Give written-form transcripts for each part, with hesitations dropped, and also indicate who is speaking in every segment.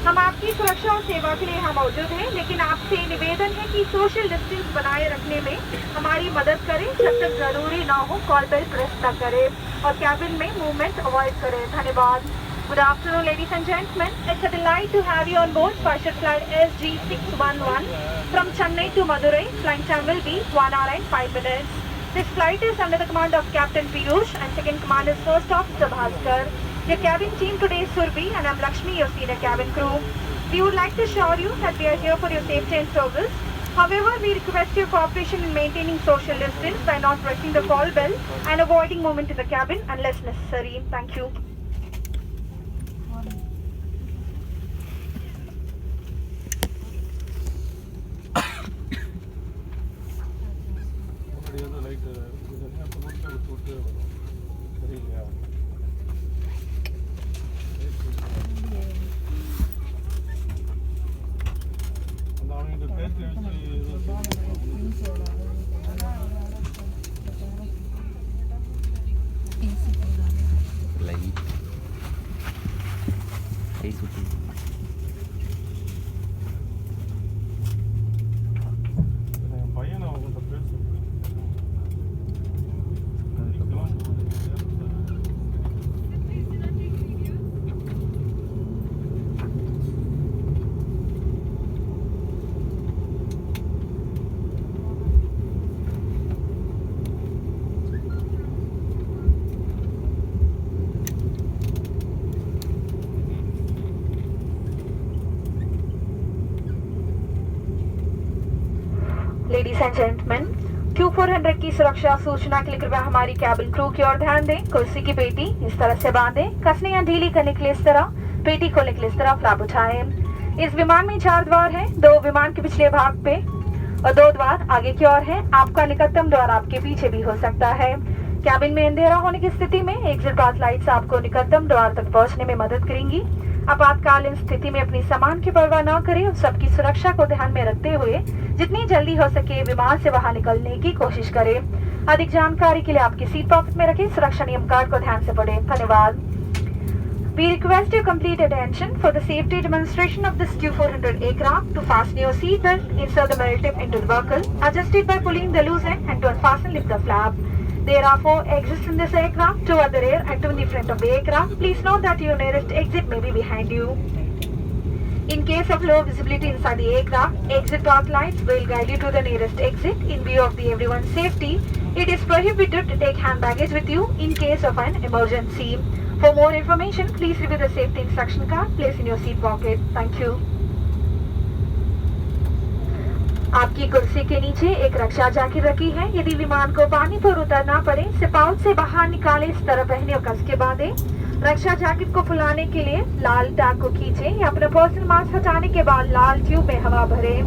Speaker 1: हम आपकी सुरक्षा और सेवा के लिए यहाँ मौजूद हैं, लेकिन आपसे निवेदन है कि सोशल डिस्टेंस बनाए रखने में हमारी मदद करें। जब तक जरूरी ना हो कॉल बेल प्रेस न करें और कैबिन में मूवमेंट अवॉइड करें। धन्यवाद। Good afternoon, ladies and gentlemen. It's a delight to have you on board Special Flight SG611 from Chennai to Madurai. Flight time will be 1 hour and 5 minutes. This flight is under the command of Captain Piyush and second command is First Officer Bhaskar. Your cabin team today is Surbi and I'm Lakshmi, your senior cabin crew. We would like to assure you that we are here for your safety and service. However, we request your cooperation in maintaining social distance by not pressing the call bell and avoiding movement in the cabin unless necessary. Thank you. Ladies and gentleman, Q400 की सुरक्षा सूचना के लिए कृपया हमारी cabin crew की ओर ध्यान दें। कुर्सी की पेटी इस तरह से बांधें। कसने या ढीली करने के लिए इस तरह, पेटी खोलने के लिए इस तरह फ्लैप उठाएं। इस विमान में 4 द्वार हैं, 2 विमान के पिछले भाग पे और 2 द्वार आगे की ओर हैं। आपका निकटतम द्वार आपके पीछे भी हो सकता है। कैबिन में अंधेरा होने की स्थिति में एग्जिट पाथ लाइट्स आपको निकटतम द्वार तक पहुंचने में मदद करेंगी। आपातकालीन स्थिति में अपनी सामान की परवाह न करें और सबकी सुरक्षा को ध्यान में रखते हुए जितनी जल्दी हो सके विमान से बाहर निकलने की कोशिश करें। अधिक जानकारी के लिए आपकी सीट पॉकेट में रखें। सुरक्षा नियम कार्ड को ध्यान से पढ़ें। धन्यवाद। We request your complete attention for the safety demonstration of this Q400 aircraft. To fasten your seat belt, insert the metal tip into the buckle, adjust it by pulling the loose end, and to unfasten, lift the flap. There are 4 exits in this aircraft, 2 at the rear and 2 in the front of the aircraft. Please note that your nearest exit may be behind you. In case of low visibility inside the aircraft, exit path lights will guide you to the nearest exit. In view of everyone's safety, it is prohibited to take hand baggage with you in case of an emergency. For more information, please review the safety instruction card placed in your seat pocket. Thank you. आपकी कुर्सी के नीचे एक रक्षा jacket रखी है। यदि विमान को पानी पर उतरना पड़े, सिप आउट से बाहर निकाले, इस तरह पहने और कस के बांधे। रक्षा जैकेट को फुलाने के लिए लाल टैग को खींचें या अपना पर्सनल मास्क हटाने के बाद लाल ट्यूब में हवा भरें।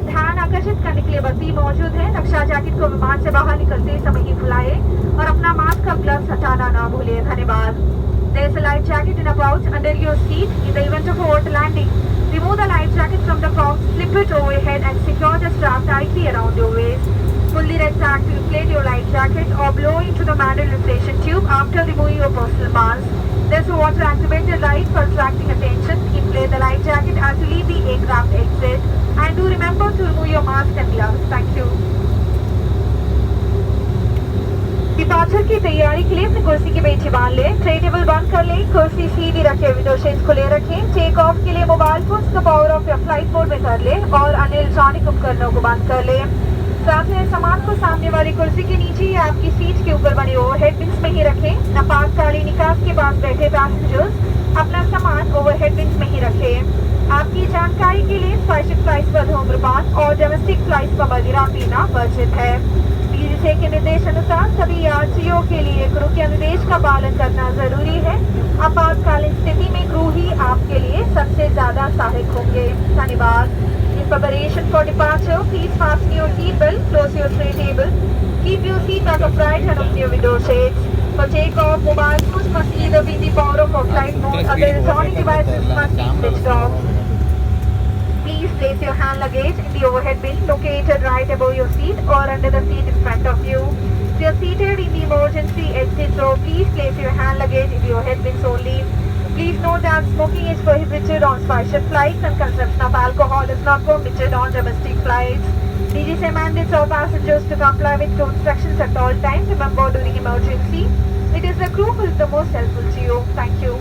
Speaker 1: ध्यान आकर्षित करने के लिए बत्ती मौजूद है। रक्षा जैकेट को विमान से बाहर निकलते समय ही फुलाए और अपना मास्क का ग्लव्स हटाना ना भूलें। धन्यवाद। There is a life jacket in a pouch under your seat. In the event of a water landing, remove the life jacket from the pouch, slip it over your head and secure the strap tightly around your waist. Pull the red tag to inflate your life jacket or blow into the manual inflation tube after removing your personal mask. There is a water activated light for attracting attention. Inflate the life jacket as you leave the aircraft exit. And do remember to remove your mask and gloves. Thank you. Departure की तैयारी के लिए अपनी कुर्सी की पेटी बांध लें। ट्रे टेबल बंद कर लें। कुर्सी सीधी रखें। विंडो शेड्स खुले रखें। टेक ऑफ के लिए मोबाइल फोन्स को पावर ऑफ या फ्लाइट मोड में कर लें और अन्य इलेक्ट्रॉनिक उपकरणों को बंद कर लें। साथ में सामान को सामने वाली कुर्सी के नीचे या आपकी सीट के ऊपर बने ओवरहेड बिन्स में ही रखें। आपातकालीन निकास के पास बैठे पैसेंजर्स अपना सामान ओवरहेड बिन्स में ही रखें। आपकी जानकारी के लिए स्पेशल फ्लाइट्स पर धूम्रपान और डोमेस्टिक फ्लाइट्स पर मदिरा पीना वर्जित है। डीजीसीए के निर्देश अनुसार सभी यात्रियों के लिए क्रू के निर्देश का पालन करना जरूरी है। आपातकालीन स्थिति में क्रू ही आपके लिए सबसे ज्यादा सहायक होंगे। धन्यवाद। In preparation for departure, please fasten your seat belt, close your tray table, keep your seat back upright and open your window shades. For takeoff, mobile phones must either be in the power off or flight mode, other electronic devices must be switched off. Please place your hand luggage in the overhead bin located right above your seat or under the seat in front of you. If you are seated in the emergency exit row, please place your hand luggage in the overhead bins only. Please note that smoking is prohibited on SpiceJet flights and consumption of alcohol is not permitted on domestic flights. DGCA mandates all passengers to comply with crew instructions at all times. Remember, during emergency, it is the crew who is the most helpful to you. Thank you.